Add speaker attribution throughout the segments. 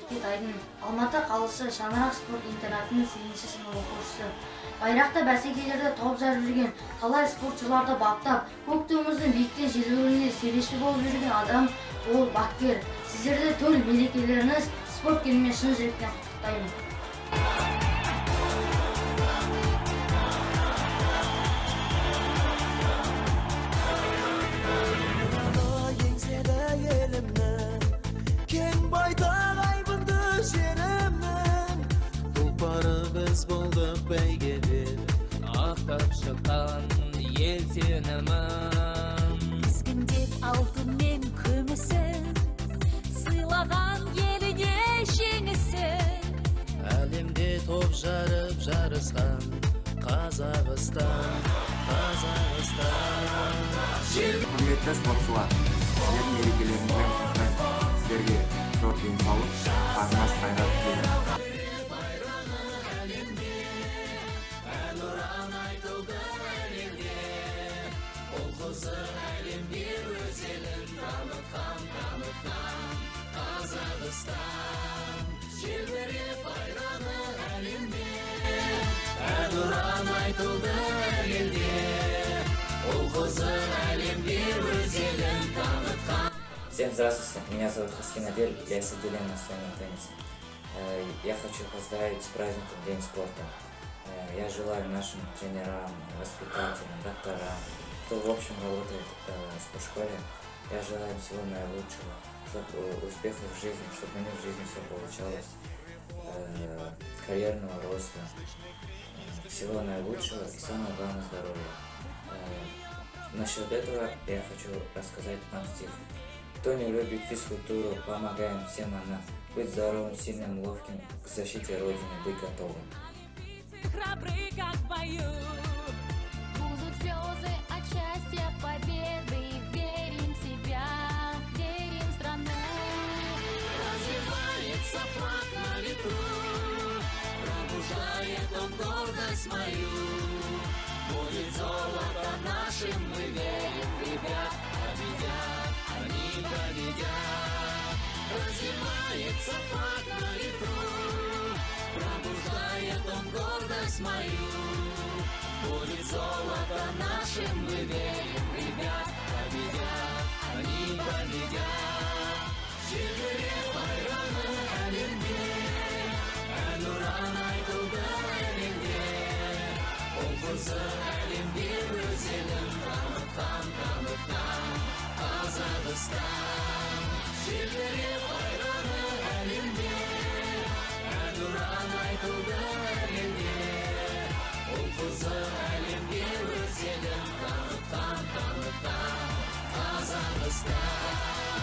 Speaker 1: Бекетайдың Алматы қаласы Шаңырақ спорт интернатының 8-ші сынып оқушысы. Байрақты бәсекелерде топ жарып жүрген талай спортшыларды баптап, көк туымыздың биіктен желбіреуіне себепші болып жүрген адам ол бапкер. Сіздерді төл мерекелеріңіз спорт күнімен шын жүректен құттықтаймын.
Speaker 2: Болдық бәйгеде ақтап шыққан ел сенімін,
Speaker 3: ескіндеп алтын мен күмісін сыйлаған еліне жеңісін.
Speaker 2: әлемде топ жарып жарысқан Қазақстан.
Speaker 4: Құрметті спортшылар, сіздердің мерекелеріңізбен құттықтаймын. Сіздерге зор денсаулық, қажымас қайрат тілеймін.
Speaker 2: Желбіреп байрағы әлемде, әнұран айтылды әлемде, ол қызық әлемге өз елін танытқан.
Speaker 5: Всем здравствуйте, меня зовут Хаскин Адель, я с отделения настольного тенниса. Я хочу поздравить с праздником День спорта. Я желаю нашим тренерам, воспитателям, докторам, кто в общем работает в спортшколе, я желаю им всего наилучшего, чтобы успехов в жизни, чтобы у них в жизни все получалось, карьерного роста, всего наилучшего и самое главное здоровья. Насчет этого я хочу рассказать вам стих. Кто не любит физкультуру, помогаем всем она. Быть здоровым, сильным, ловким, к защите Родины быть готовым.
Speaker 3: Храбры, как в бою.
Speaker 6: Будут слезы от счастья, победы. Верим в себя, верим в страну.
Speaker 2: Развивается флаг на ветру, пробуждает он гордость мою. Будет золото нашим, мы верим, ребят, победят, они победят. Развивается флаг на ветру, пробуждает он гордость мою. Будет золото нашим, мы верим, ребят, победят, они победят. Желбіреп байрағы әлемде, әнұран айтылды әлемде, ол қызық әлемге өз елін танытқан Қазақстан. Желбіреп байрағы әлемде, әнұран айтылды әлемде, ол қызық әлемге өз елін танытқан Қазақстан.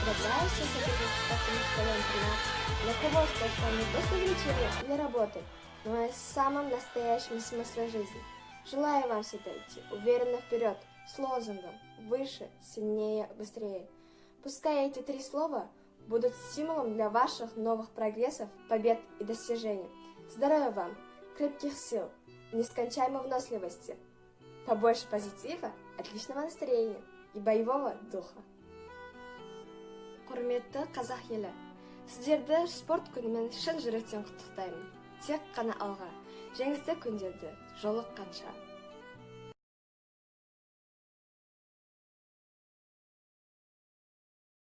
Speaker 7: Поздравляю всех сотрудников спортивных школ-интернат, для кого спорт стал не просто увлечением или работой, но и самым настоящим смыслом жизни. Желаю вам всегда идти уверенно вперед, с лозунгом «Выше, сильнее, быстрее». Пускай эти 3 слова будут стимулом для ваших новых прогрессов, побед и достижений. Здоровья вам, крепких сил, нескончаемой выносливости, побольше позитива, отличного настроения и боевого духа. Құрметті қазақ елі, сіздерді спорт күнімен шын жүректен құттықтаймын. Тек қана алға, жеңісті күндерді жолыққанша.